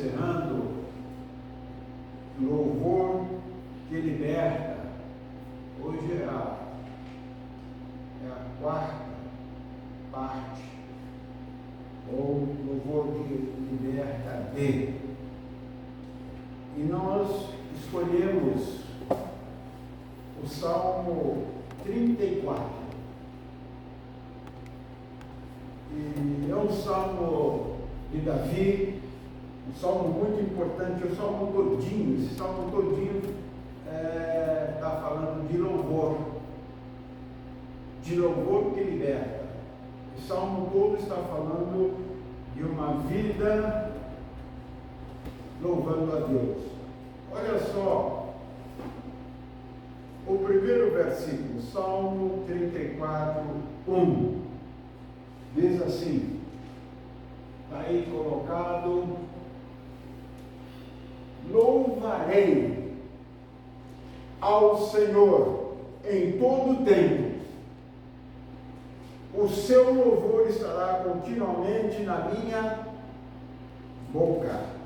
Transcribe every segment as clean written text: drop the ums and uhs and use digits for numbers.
encerrando louvor que liberta. Hoje é a quarta parte, ou louvor que liberta de. E nós escolhemos o Salmo 34. E é um salmo de Davi, um salmo muito importante, o salmo todinho. Esse salmo todinho está falando de louvor que liberta. O salmo todo está falando de uma vida louvando a Deus. Olha só, o primeiro versículo, Salmo 34, 1, diz assim, está aí colocado: louvarei ao Senhor em todo o tempo, o seu louvor estará continuamente na minha boca.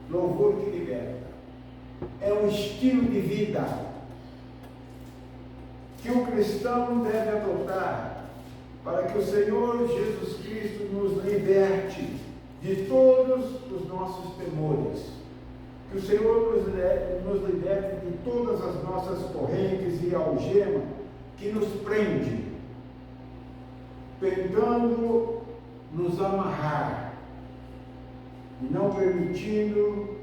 Louvor que liberta. É um estilo de vida que o cristão deve adotar para que o Senhor Jesus Cristo nos liberte de todos os nossos temores. Que o Senhor nos liberte de todas as nossas correntes e algemas que nos prende, tentando nos amarrar e não permitindo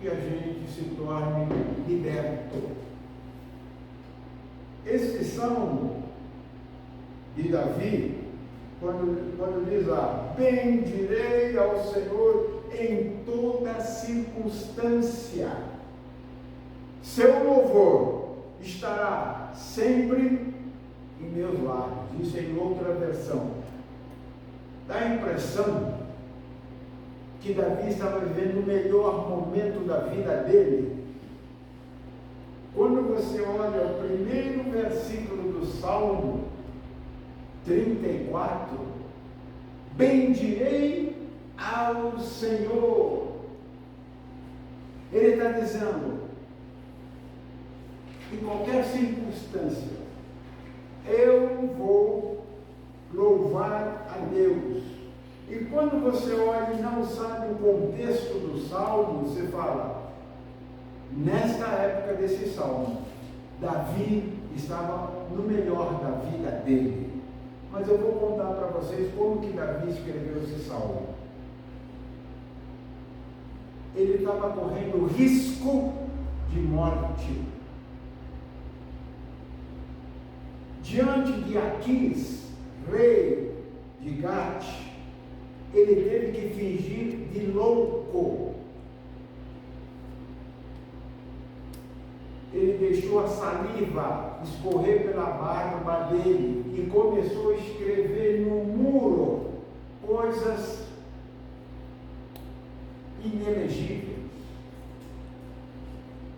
que a gente se torne liberto. Esse salmo de Davi, quando diz lá, bendirei ao Senhor em toda circunstância, seu louvor estará sempre em meus lábios. Isso em outra versão. Dá a impressão que Davi estava vivendo o melhor momento da vida dele. Quando você olha o primeiro versículo do Salmo 34, bendirei ao Senhor. Ele está dizendo, em qualquer circunstância, eu vou louvar a Deus. E quando você olha e não sabe o contexto do salmo, você fala, nesta época desse salmo, Davi estava no melhor da vida dele. Mas eu vou contar para vocês como que Davi escreveu esse salmo. Ele estava correndo risco de morte. Diante de Aquis, rei de Gate, ele teve que fingir de louco. Ele deixou a saliva escorrer pela barba dele e começou a escrever no muro coisas inelegíveis.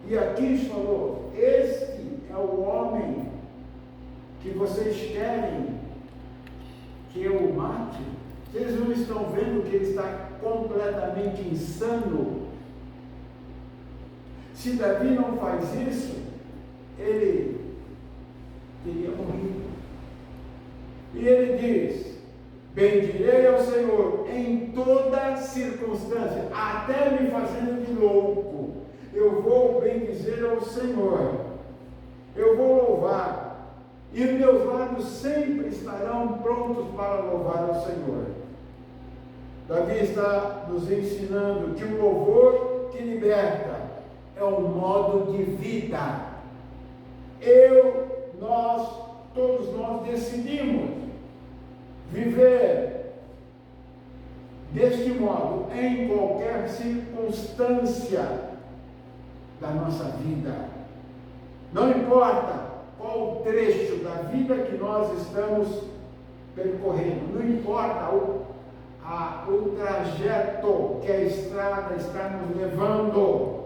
E Aquis falou, este é o homem que vocês querem que eu mate? Vocês não estão vendo que ele está completamente insano? Se Davi não faz isso, ele teria morrido. E ele diz, bendirei ao Senhor em toda circunstância, até me fazendo de louco, eu vou bendizer ao Senhor, eu vou louvar, e meus lábios sempre estarão prontos para louvar ao Senhor. Davi está nos ensinando que o louvor que liberta é um modo de vida. Todos nós decidimos viver deste modo em qualquer circunstância da nossa vida. Não importa qual trecho da vida que nós estamos percorrendo, não importa o trajeto que a estrada está nos levando,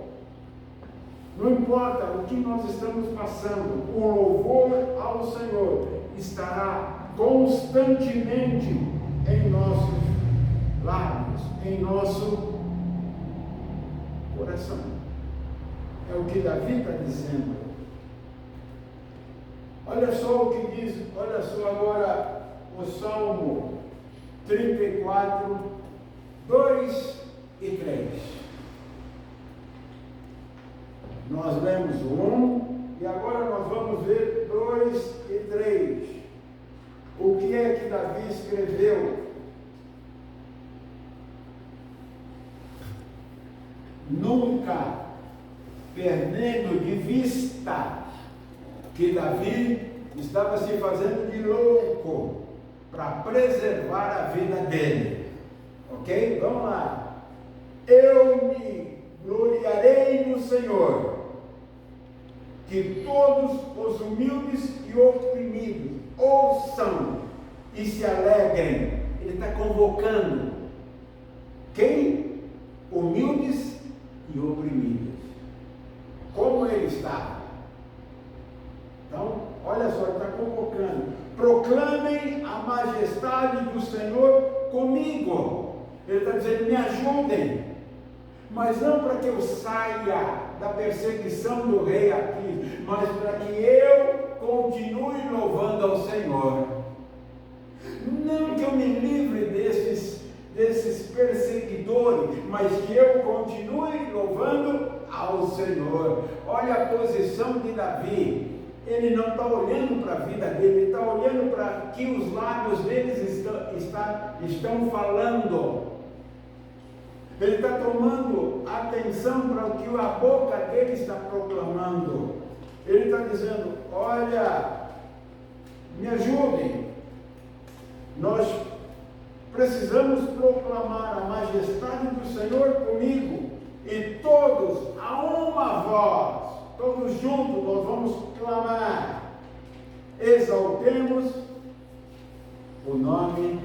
não importa o que nós estamos passando, o louvor ao Senhor estará constantemente em nossos lábios, em nosso coração. É o que Davi está dizendo. Olha só o que diz, olha só agora o Salmo 34, 2 e 3. Nós lemos o 1 e agora nós vamos ver 2 e 3. O que é que Davi escreveu? Nunca perdendo de vista que Davi estava se fazendo de louco para preservar a vida dele. Ok? Vamos lá. Eu me gloriarei no Senhor, que todos os humildes e oprimidos ouçam e se alegrem. Ele está convocando quem? Humildes e oprimidos. Como ele está? Então, olha só, ele está convocando. Proclamem a majestade do Senhor comigo. Ele está dizendo, me ajudem. Mas não para que eu saia da perseguição do rei aqui, mas para que eu continue louvando ao Senhor. Não que eu me livre desses perseguidores, mas que eu continue louvando ao Senhor. Olha a posição de Davi. Ele não está olhando para a vida dele, ele está olhando para que os lábios deles estão falando. Ele está tomando atenção para o que a boca dele está proclamando. Ele está dizendo, olha, me ajudem. Nós precisamos proclamar a majestade do Senhor comigo. E todos, a uma voz, todos juntos, nós vamos clamar. Exaltemos o nome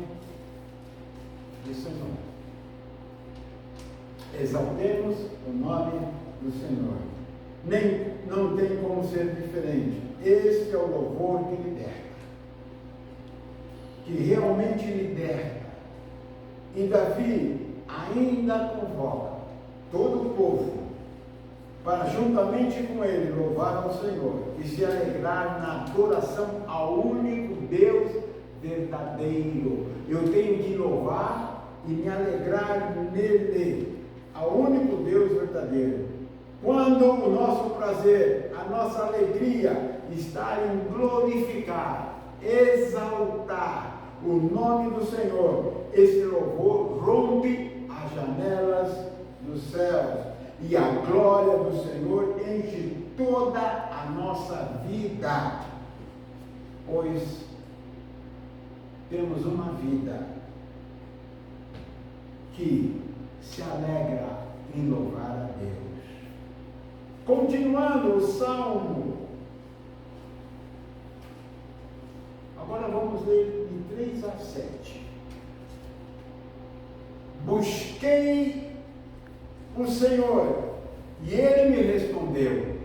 do Senhor. Exaltemos o nome do Senhor. Não tem como ser diferente. Este é o louvor que liberta, que realmente liberta. E Davi ainda convoca todo o povo para juntamente com ele louvar ao Senhor e se alegrar na adoração ao único Deus verdadeiro. Eu tenho que louvar e me alegrar nele, ao único Deus verdadeiro. Quando o nosso prazer, a nossa alegria está em glorificar, exaltar o nome do Senhor, esse louvor rompe as janelas dos céus e a glória do Senhor enche toda a nossa vida, pois temos uma vida que se alegra em louvar a Deus. Continuando o Salmo, agora vamos ler de 3 a 7. Busquei o Senhor e Ele me respondeu.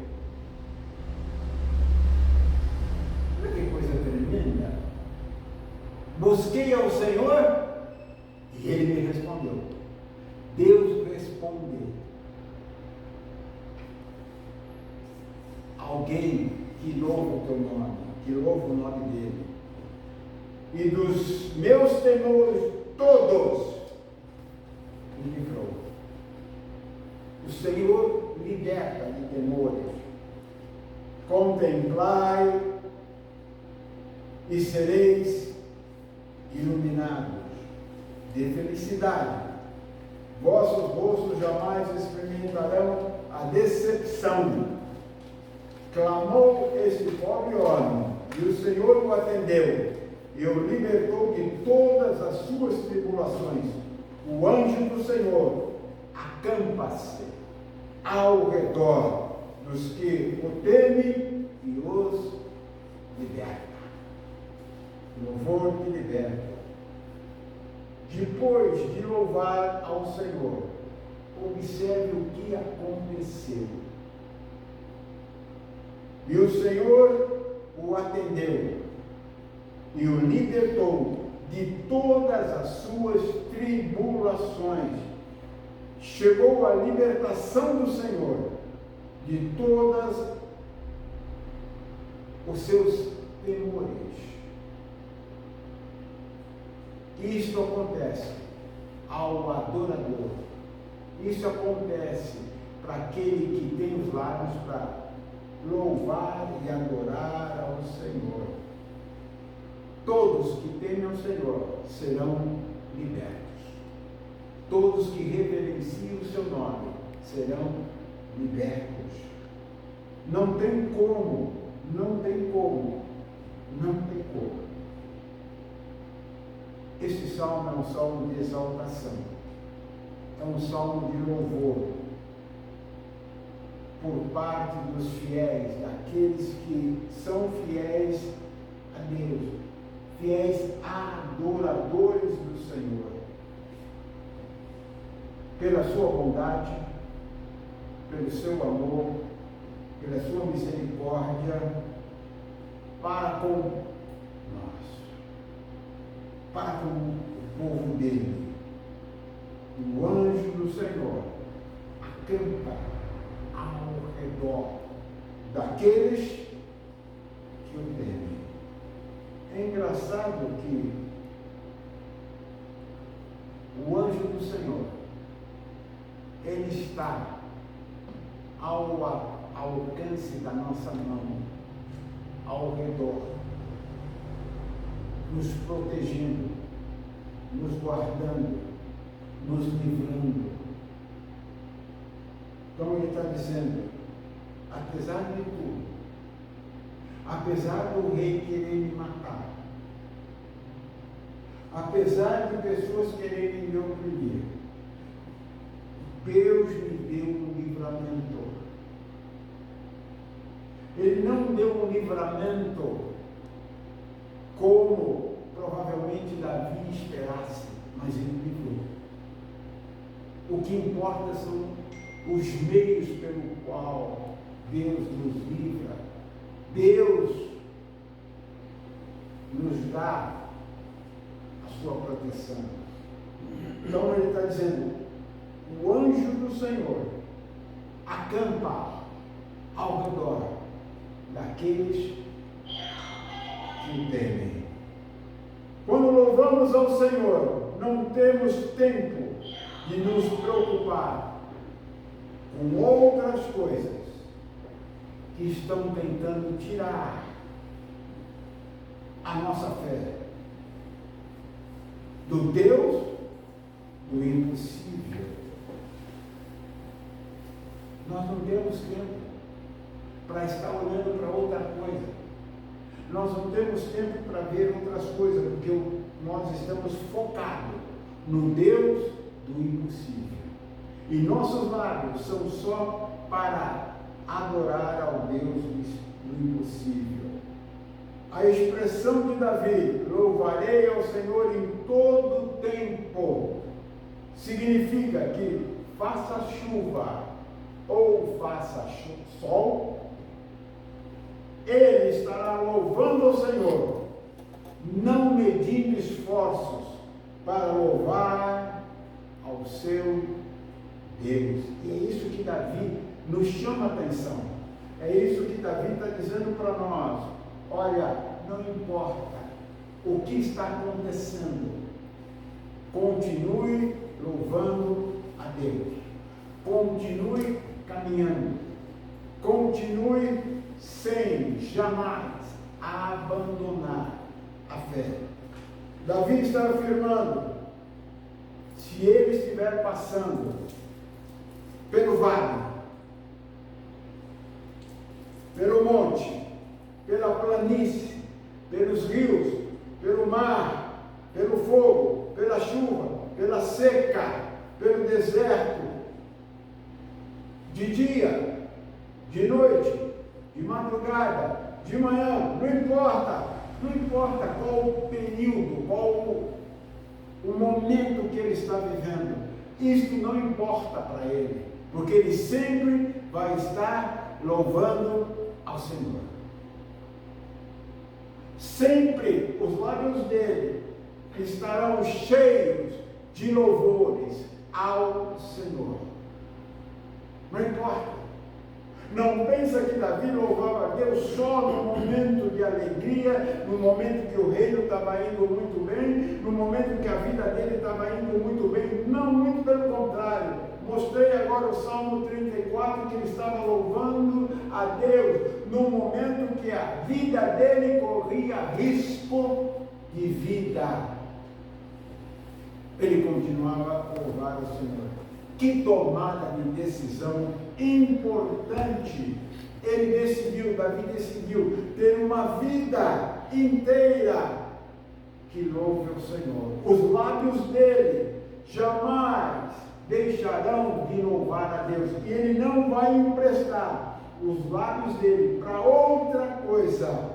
Olha que coisa tremenda. Busquei ao Senhor e Ele me respondeu. Deus responde. Alguém que louva o teu nome, que louva o nome dele. E dos meus temores todos me livrou. O Senhor liberta de temores. Contemplai e sereis iluminados de felicidade. Vossos rostos jamais experimentarão a decepção. Clamou este pobre homem, e o Senhor o atendeu, e o libertou de todas as suas tribulações. O anjo do Senhor acampa-se ao redor dos que o temem e os liberta. Louvor que liberta. Depois de louvar ao Senhor, observe o que aconteceu. E o Senhor o atendeu e o libertou de todas as suas tribulações. Chegou a libertação do Senhor de todas os seus temores. Isto acontece ao adorador. Isso acontece para aquele que tem os lábios para louvar e adorar ao Senhor. Todos que temem ao Senhor serão libertos. Todos que reverenciam o seu nome serão libertos. Não tem como. Este salmo é um salmo de exaltação. É um salmo de louvor por parte dos fiéis, daqueles que são fiéis a Deus, fiéis adoradores do Senhor, pela sua bondade, pelo seu amor, pela sua misericórdia para com nós, para com o povo dele. O anjo do Senhor acampa ao redor daqueles que o temem. É engraçado que o anjo do Senhor, ele está ao alcance da nossa mão, ao redor, nos protegendo, nos guardando, nos livrando. Então ele está dizendo, apesar de tudo, apesar do rei querer me matar, apesar de pessoas quererem me oprimir, Deus me deu um livramento. Ele não deu um livramento como provavelmente Davi esperasse, mas ele livrou. O que importa são os meios pelo qual Deus nos livra. Deus nos dá a sua proteção. Então ele está dizendo, o anjo do Senhor acampa ao redor daqueles que o temem. Quando louvamos ao Senhor, não temos tempo de nos preocupar com outras coisas que estão tentando tirar a nossa fé do Deus do impossível. Nós não temos tempo para estar olhando para outra coisa. Nós não temos tempo para ver outras coisas, porque nós estamos focados no Deus do impossível. E nossos lábios são só para adorar ao Deus do impossível. A expressão de Davi, louvarei ao Senhor em todo tempo, significa que faça chuva ou faça sol, ele estará louvando ao Senhor, não medindo esforços para louvar ao seu Deus. E é isso que Davi nos chama a atenção. É isso que Davi está dizendo para nós. Olha, não importa o que está acontecendo, continue louvando a Deus, continue caminhando, continue sem jamais abandonar a fé. Davi está afirmando, se ele estiver passando pelo vale, pelo monte, pela planície, pelos rios, pelo mar, pelo fogo, pela chuva, pela seca, pelo deserto, de dia, de noite, de madrugada, de manhã, não importa qual o período, qual o momento que ele está vivendo, isto não importa para ele, porque ele sempre vai estar louvando ao Senhor. sempre os lábios dele estarão cheios de louvores ao Senhor. Não importa. Não pensa que Davi louvava a Deus só no momento de alegria, no momento que o reino estava indo muito bem, no momento que a vida dele estava indo muito bem. Não, muito pelo contrário. Mostrei agora o Salmo 34, que ele estava louvando a Deus no momento que a vida dele corria risco de vida. Ele continuava a louvar o Senhor. Que tomada de decisão importante! Davi decidiu ter uma vida inteira que louve o Senhor. Os lábios dele jamais deixarão de louvar a Deus. E ele não vai emprestar os lábios dele para outra coisa.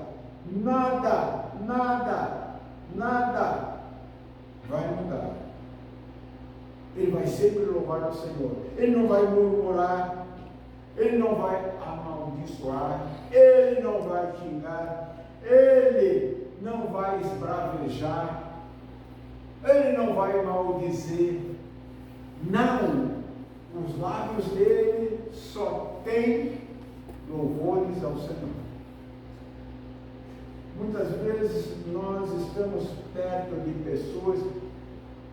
Nada vai mudar. Ele vai sempre louvar o Senhor. Ele não vai murmurar, ele não vai amaldiçoar, ele não vai xingar, ele não vai esbravejar, ele não vai maldizer. Não, os lábios dele só têm louvores ao Senhor. Muitas vezes nós estamos perto de pessoas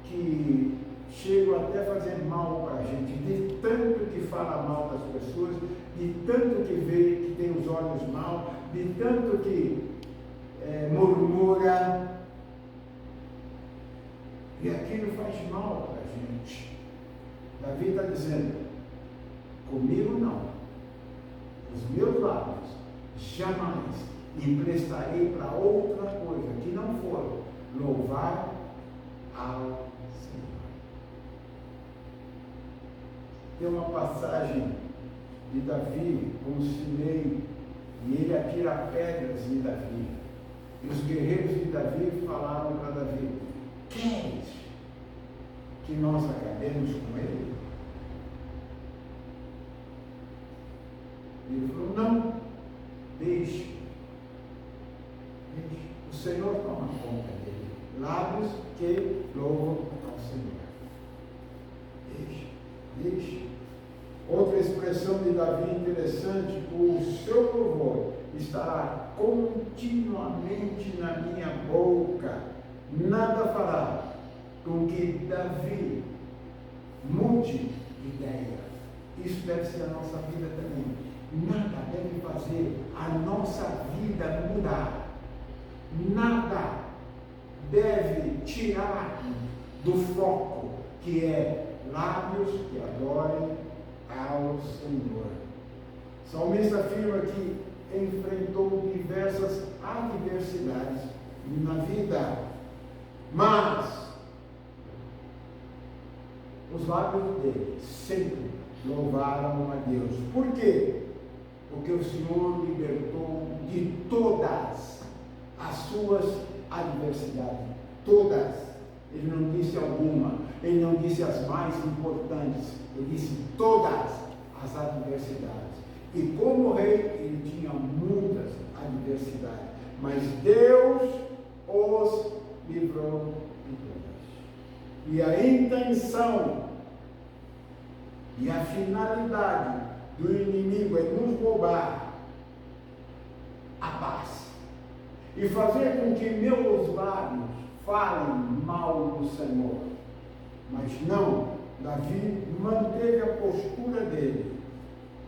que chegam até a fazer mal para a gente, de tanto que fala mal das pessoas, de tanto que vê que tem os olhos mal, de tanto que murmura, e aquilo faz mal para a gente. Davi está dizendo, comigo não, os meus lábios jamais emprestarei para outra coisa que não for louvar ao Senhor. Tem uma passagem de Davi com Simei, e ele atira pedras em Davi. E os guerreiros de Davi falaram para Davi, queres que nós acabemos com ele? Ele falou, não, deixe. O Senhor toma conta dele. Lábios que louvam ao Senhor. Deixe. Outra expressão de Davi interessante, o seu louvor estará continuamente na minha boca. Nada fará com que Davi mude de ideia. Isso deve ser a nossa vida também. Nada deve fazer a nossa vida mudar. Nada deve tirar do foco, que é lábios que adorem ao Senhor. O salmista afirma que enfrentou diversas adversidades na vida, mas os lábios dele sempre louvaram a Deus. Por quê? Porque o Senhor libertou de todas as suas adversidades. Todas. Ele não disse alguma, ele não disse as mais importantes, ele disse todas as adversidades. E como rei, ele tinha muitas adversidades, mas Deus os livrou de todas. E a intenção e a finalidade do inimigo é nos roubar a paz e fazer com que meus lábios falem mal do Senhor. Mas não, Davi manteve a postura dele,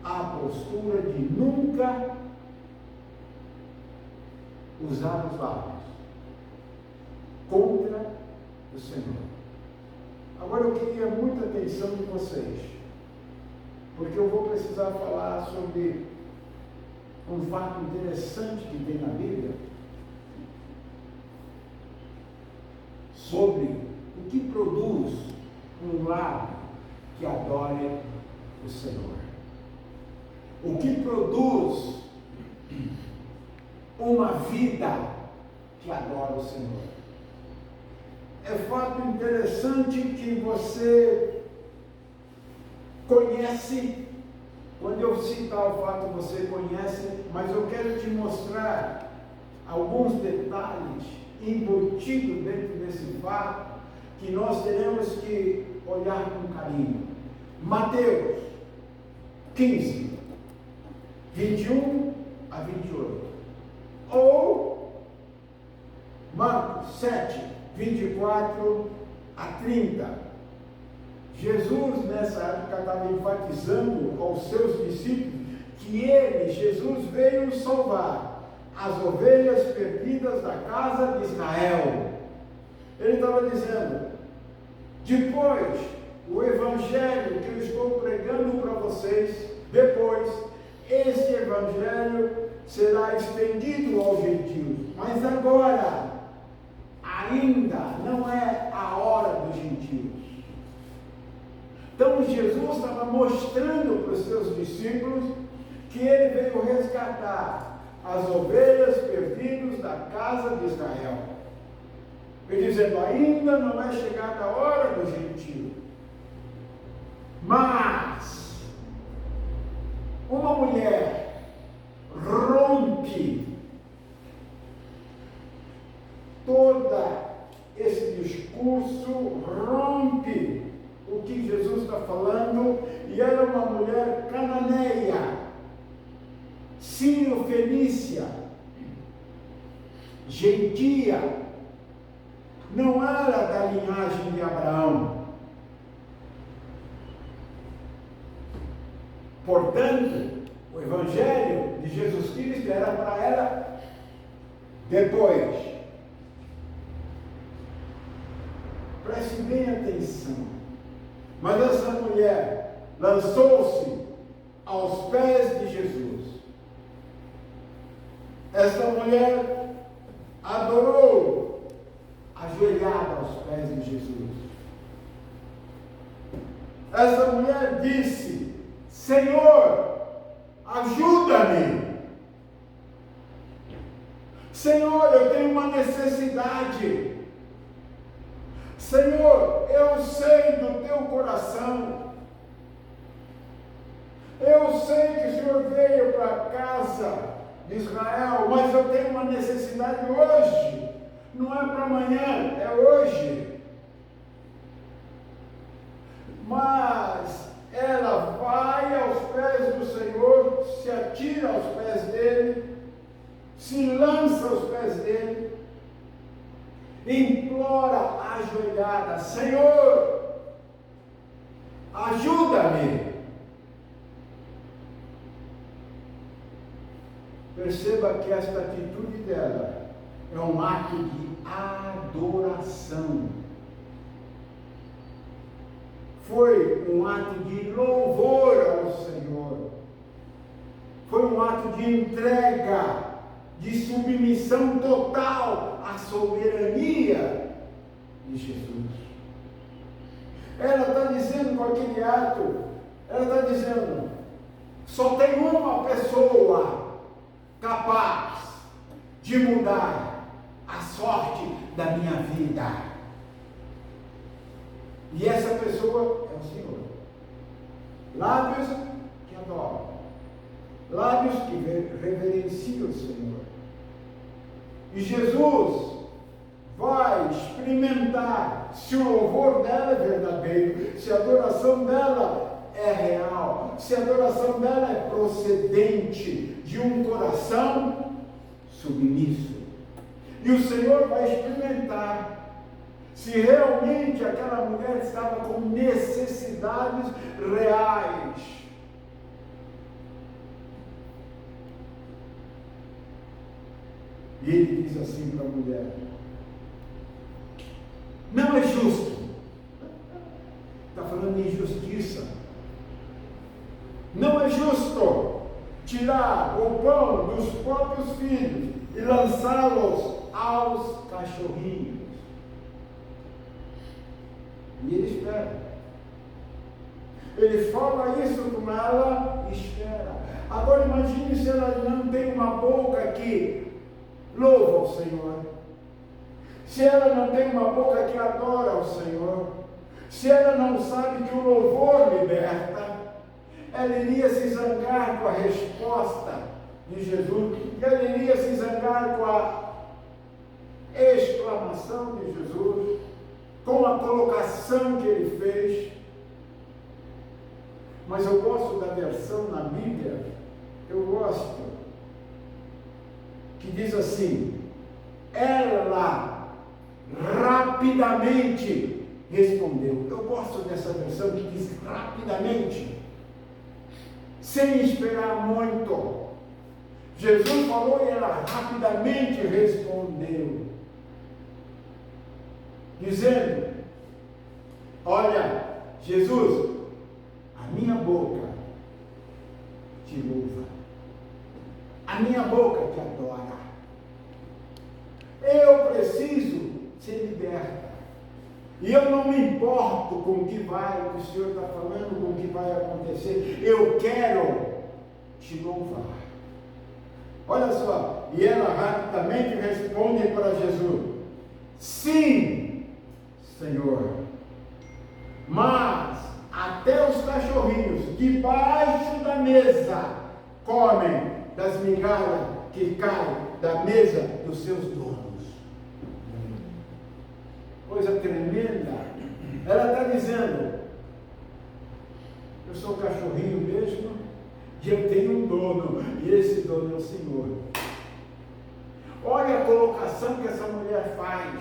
a postura de nunca usar os lábios contra o Senhor. Agora eu queria muita atenção de vocês, porque eu vou precisar falar sobre um fato interessante que tem na Bíblia, sobre o que produz um lábio que adore o Senhor. O que produz uma vida que adora o Senhor. É fato interessante que você conhece. Quando eu citar o fato, você conhece, mas eu quero te mostrar alguns detalhes embutidos dentro desse fato que nós teremos que olhar com carinho. Mateus 15, 21 a 28. Ou Marcos 7, 24 a 30. Jesus, nessa época, estava enfatizando aos seus discípulos que ele, Jesus, veio salvar as ovelhas perdidas da casa de Israel. Ele estava dizendo: depois, o evangelho que eu estou pregando para vocês, depois, esse evangelho será estendido aos gentios. Mas agora, ainda não é a hora dos gentios. Então Jesus estava mostrando para os seus discípulos que ele veio resgatar as ovelhas perdidas da casa de Israel. E dizendo: ainda não é chegada a hora do gentio. Mas uma mulher rompe todo esse discurso, rompe o que Jesus está falando, e era uma mulher cananeia, sírio-fenícia, gentia, não era da linhagem de Abraão. Portanto, o evangelho de Jesus Cristo era para ela depois. Preste bem atenção. Mas essa mulher lançou-se aos pés de Jesus. Essa mulher adorou, ajoelhada aos pés de Jesus. Essa mulher disse: Senhor, ajuda-me. Senhor, eu tenho uma necessidade. Senhor, eu sei do teu coração. Eu sei que o Senhor veio para a casa de Israel, mas eu tenho uma necessidade hoje. Não é para amanhã, é hoje. Mas ela vai aos pés do Senhor, se atira aos pés dele, se lança aos pés dele, implora ajoelhada: Senhor, ajuda-me. Perceba que esta atitude dela é um ato de adoração. Foi um ato de louvor ao Senhor. Foi um ato de entrega, de submissão total à soberania de Jesus. Ela está dizendo com aquele ato, ela está dizendo: só tem uma pessoa capaz de mudar a sorte da minha vida. E essa pessoa é o Senhor. Lábios que adoram, lábios que reverenciam o Senhor. E Jesus vai experimentar se o louvor dela é verdadeiro, se a adoração dela é real, se a adoração dela é procedente de um coração submisso. E o Senhor vai experimentar se realmente aquela mulher estava com necessidades reais. E ele diz assim para a mulher: não é justo. Está falando de injustiça. Não é justo tirar o pão dos próprios filhos e lançá-los aos cachorrinhos. E ele espera. Ele fala isso com ela e espera. Agora imagine se ela não tem uma boca que louva ao Senhor. Se ela não tem uma boca que adora ao Senhor. Se ela não sabe que o louvor liberta, ela iria se zangar com a resposta de Jesus, ele iria se zangar com a exclamação de Jesus, com a colocação que ele fez. Mas eu gosto da versão na Bíblia, eu gosto, que diz assim: ela rapidamente respondeu. Eu gosto dessa versão que diz rapidamente, sem esperar muito. Jesus falou e ela rapidamente respondeu, dizendo: olha, Jesus, a minha boca te louva, a minha boca te adora. Eu preciso ser liberta. E eu não me importo com o que o Senhor está falando, com o que vai acontecer. Eu quero te louvar. Olha só, e ela rapidamente responde para Jesus: sim, Senhor, mas até os cachorrinhos debaixo da mesa comem das migalhas que caem da mesa dos seus donos. Coisa tremenda. Ela está dizendo: eu sou cachorrinho mesmo, e eu tenho um dono, e esse dono é o Senhor. Olha a colocação que essa mulher faz,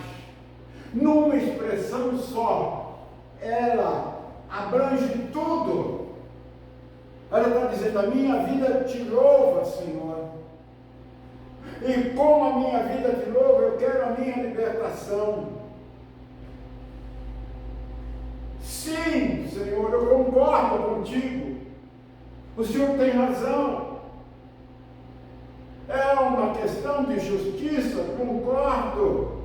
numa expressão só, ela abrange tudo. Ela está dizendo: a minha vida te louva, Senhor, e como a minha vida te louva, eu quero a minha libertação. Sim, Senhor, eu concordo contigo. O Senhor tem razão. É uma questão de justiça, concordo.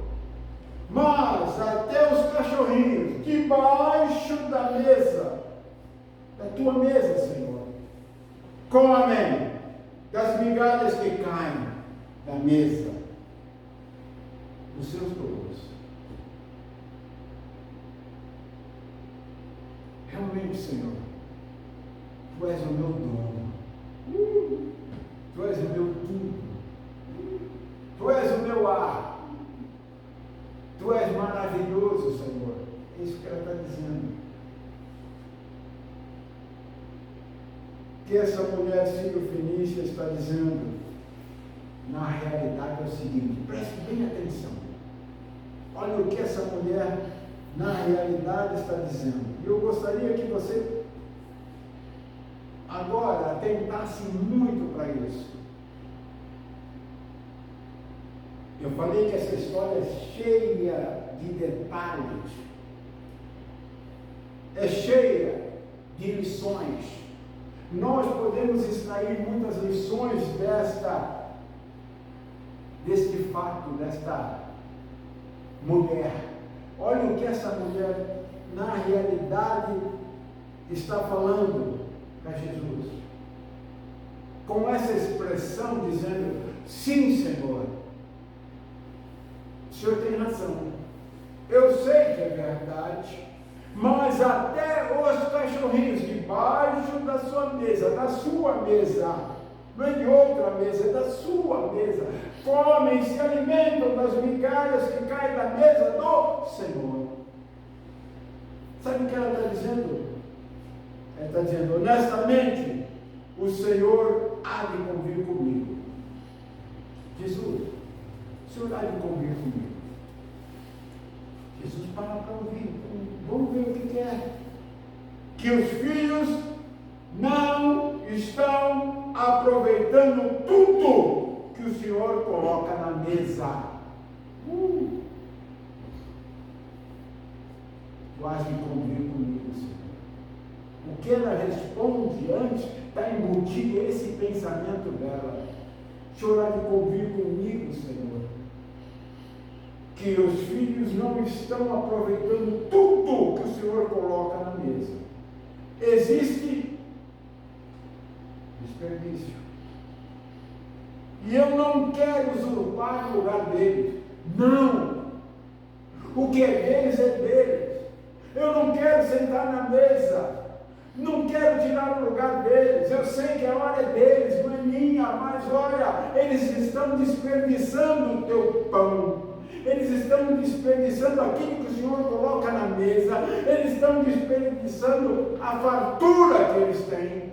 Mas até os cachorrinhos debaixo da mesa, da tua mesa, Senhor, comem das migalhas que caem da mesa dos seus donos. Realmente, Senhor, Tu és o meu dono, Tu és o meu tudo, Tu és o meu ar, Tu és maravilhoso, Senhor. É isso que ela está dizendo. Que essa mulher sírio-fenícia está dizendo, na realidade é o seguinte, preste bem atenção. Olha o que essa mulher na realidade está dizendo. Eu gostaria que você agora atentasse muito para isso. Eu falei que essa história é cheia de detalhes, é cheia de lições. Nós podemos extrair muitas lições deste fato, desta mulher. Olha o que essa mulher, na realidade, está falando para Jesus. Com essa expressão dizendo, sim, Senhor, o Senhor tem razão. Eu sei que é verdade, mas até os cachorrinhos debaixo da sua mesa, não é de outra mesa, é da sua mesa, comem, se alimentam das migalhas que caem da mesa do Senhor. Sabe o que ela está dizendo? Ela está dizendo, honestamente, o Senhor há de convir comigo. Jesus, o Senhor há de convir comigo. Jesus para ouvir. Vamos ver o que é. Que os filhos não estão aproveitando tudo que o Senhor coloca na mesa. Tu has de convir comigo, Senhor. O que ela responde antes está embutido esse pensamento dela. O Senhor há de convir comigo, Senhor. Que os filhos não estão aproveitando tudo que o Senhor coloca na mesa. Existe desperdício. E eu não quero usurpar o lugar deles. Não. O que é deles é deles. Eu não quero sentar na mesa Não quero tirar o lugar deles, eu sei que a hora é deles, não é minha, mas olha, eles estão desperdiçando o teu pão, eles estão desperdiçando aquilo que o Senhor coloca na mesa, eles estão desperdiçando a fartura que eles têm.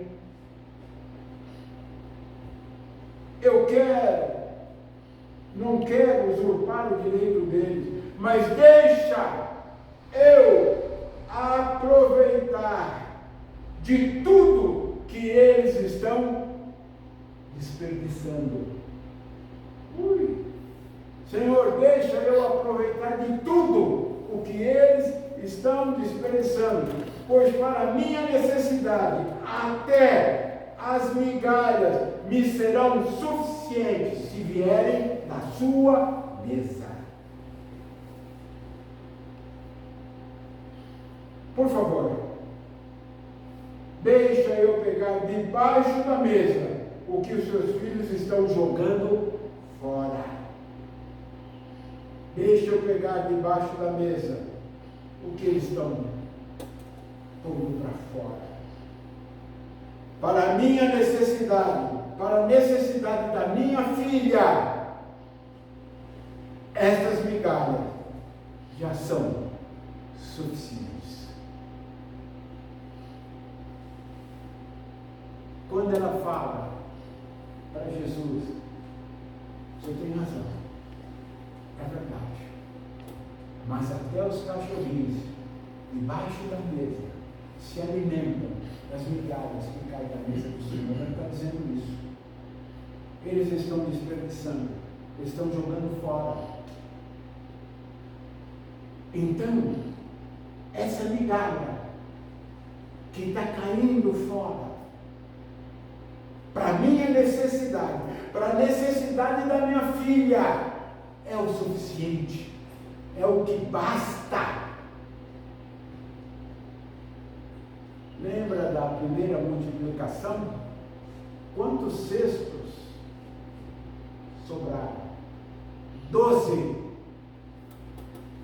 Não quero usurpar o direito deles, mas deixa eu aproveitar de tudo que eles estão desperdiçando. Senhor, deixa eu aproveitar de tudo o que eles estão desperdiçando, pois para minha necessidade, até as migalhas me serão suficientes se vierem da sua mesa. Por favor, deixa eu pegar debaixo da mesa o que os seus filhos estão jogando fora. Deixa eu pegar debaixo da mesa o que eles estão pondo para fora. Para a minha necessidade, para a necessidade da minha filha, estas migalhas já são suficientes. Quando ela fala para Jesus, você tem razão, é verdade, mas até os cachorrinhos debaixo da mesa se alimentam das migalhas que caem da mesa do Senhor. Ele está dizendo isso. Eles estão desperdiçando, eles estão jogando fora. Então, essa migalha que está caindo fora, para a minha necessidade, para a necessidade da minha filha, é o suficiente, é o que basta. Lembra da primeira multiplicação? Quantos cestos sobraram? 12.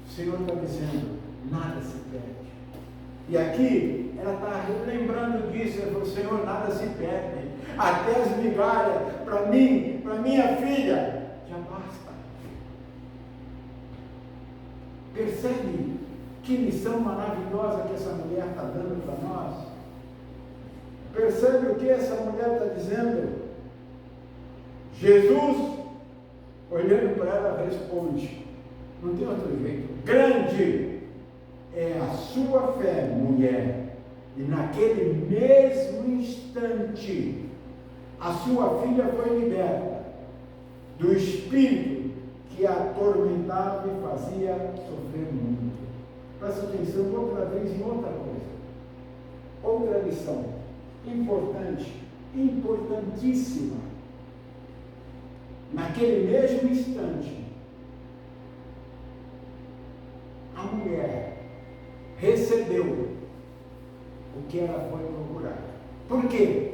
O Senhor está dizendo, nada se perde. E aqui, ela está lembrando disso, ela falou, Senhor, nada se perde. Até as migalhas, para mim, para minha filha, já basta. Percebe que lição maravilhosa que essa mulher está dando para nós? Percebe o que essa mulher está dizendo? Jesus, olhando para ela, responde, não tem outro jeito, grande é a sua fé, mulher, e naquele mesmo instante, a sua filha foi liberta do espírito que a atormentava e fazia sofrer muito. Presta atenção outra vez em outra coisa, outra lição, importante, importantíssima. Naquele mesmo instante, a mulher recebeu o que ela foi procurar. Por quê?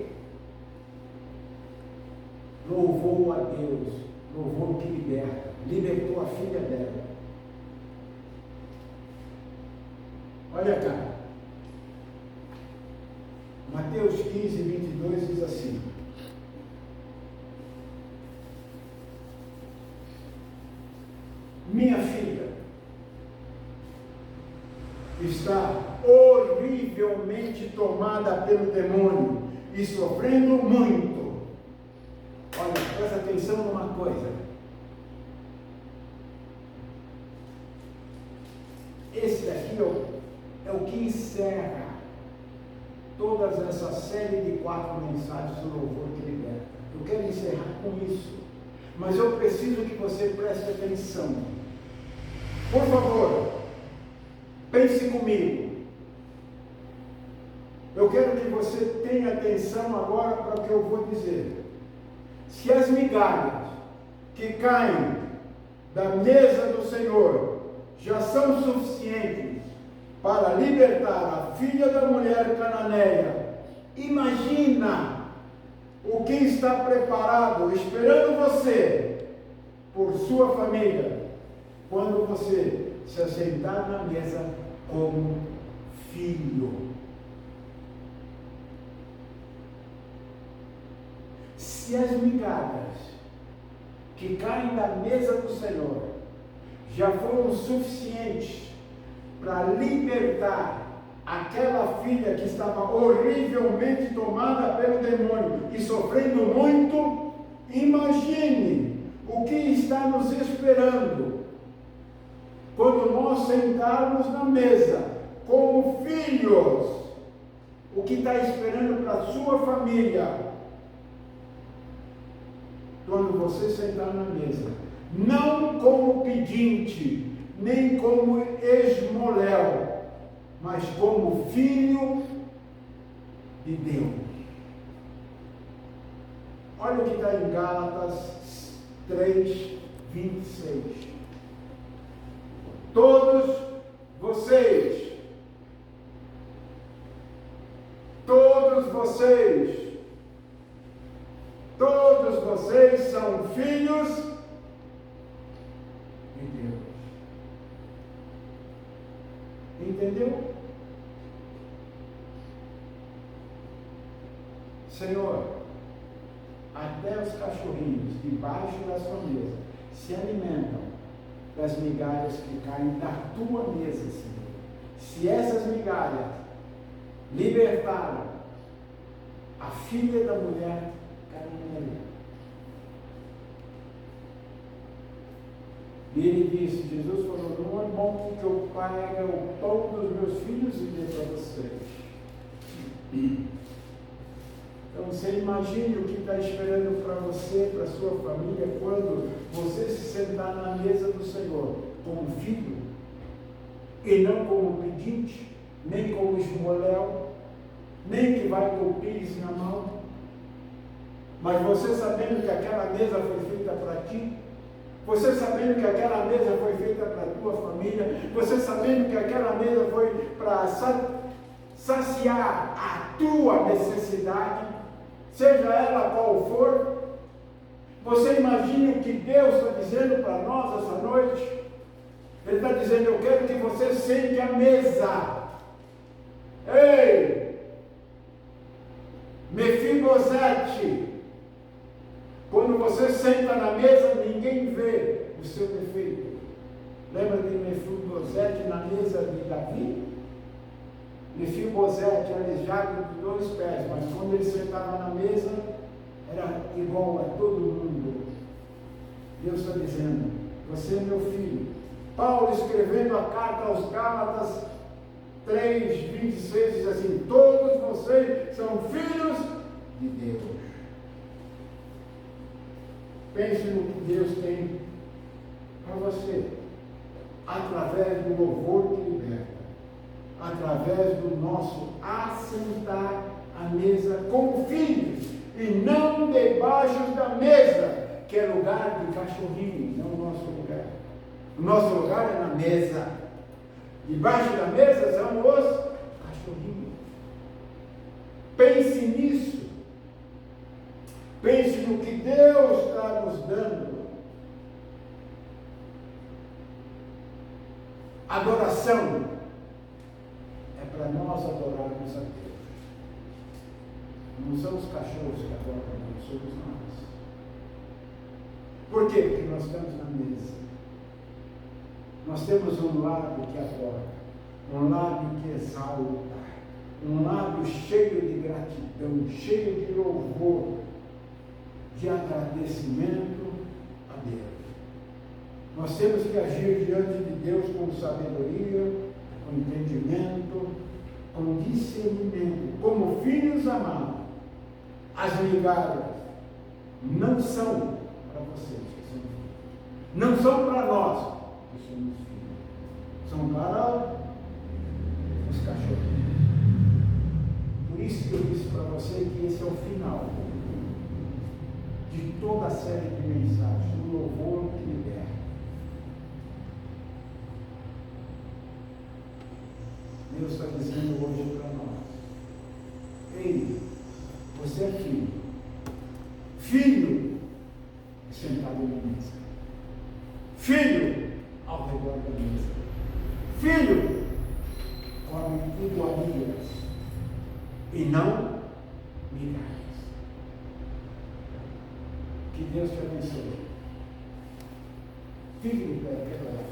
Louvou a Deus, louvou o que liberta, libertou a filha dela. Olha cá, Mateus 15, 22 diz assim: minha filha está horrivelmente tomada pelo demônio e sofrendo muito. Olha, presta atenção numa coisa. Esse daqui é o que encerra toda essa série de 4 mensagens do louvor que liberta. Eu quero encerrar com isso, mas eu preciso que você preste atenção. Por favor, pense comigo. Eu quero que você tenha atenção agora para o que eu vou dizer. Se as migalhas que caem da mesa do Senhor já são suficientes para libertar a filha da mulher cananeia, imagina o que está preparado, esperando você, por sua família, quando você se assentar na mesa como filho. Se as migalhas que caem da mesa do Senhor já foram suficientes para libertar aquela filha que estava horrivelmente tomada pelo demônio e sofrendo muito, imagine o que está nos esperando quando nós sentarmos na mesa como filhos. O que está esperando para a sua família quando você sentar na mesa, não como pedinte, nem como esmoléu, mas como filho de Deus. Olha o que está em Gálatas 3:26. Todos vocês são filhos de Deus. Entendeu? Senhor, até os cachorrinhos debaixo da sua mesa se alimentam das migalhas que caem da tua mesa, Senhor. Se essas migalhas libertaram a filha da mulher cananeia, e ele disse, Jesus falou, não é bom que eu pague o pão dos meus filhos e dê para vocês. Então você imagine o que está esperando para você, para a sua família, quando você se sentar na mesa do Senhor como filho, e não como pedinte, nem como esmoléu, nem que vai com o pires na mão, mas você sabendo que aquela mesa foi feita para ti, você sabendo que aquela mesa foi feita para a tua família, você sabendo que aquela mesa foi para saciar a tua necessidade, seja ela qual for. Você imagina o que Deus está dizendo para nós essa noite? Ele está dizendo, eu quero que você sente à mesa. Ei, Mefibosete, quando você senta na mesa, ninguém vê o seu defeito. Lembra de Mefibosete na mesa de Davi? Mefibosete, aleijado de 2 pés, mas quando ele sentava na mesa, era igual a todo mundo. Deus está dizendo, você é meu filho. Paulo, escrevendo a carta aos Gálatas 3:26, diz assim, todos vocês são filhos de Deus. Pense no que Deus tem para você, através do louvor que liberta, através do nosso assentar à mesa como filhos, e não debaixo da mesa, que é lugar de cachorrinho, não o nosso lugar. O nosso lugar é na mesa. Debaixo da mesa são os cachorrinhos. Pense nisso. Pense no que Deus está nos dando. Adoração é para nós adorarmos a Deus. Não são os cachorros que adoram a Deus, somos nós. Por quê? Porque nós estamos na mesa. Nós temos um lado que adora, um lado que exalta, um lado cheio de gratidão, cheio de louvor, de agradecimento a Deus. Nós temos que agir diante de Deus com sabedoria, com entendimento, com discernimento, como filhos amados. As migalhas não são para vocês, não são para nós, que somos filhos, são para os cachorros. Por isso que eu disse para você que esse é o final de toda a série de mensagens, do louvor que liberta. Deus está dizendo hoje para nós, ei, você é filho. Filho é sentado na mesa. Filho ao redor da mesa. Filho come iguarias e não migalhas. Deus te abençoe. Fique de pé, quero orar.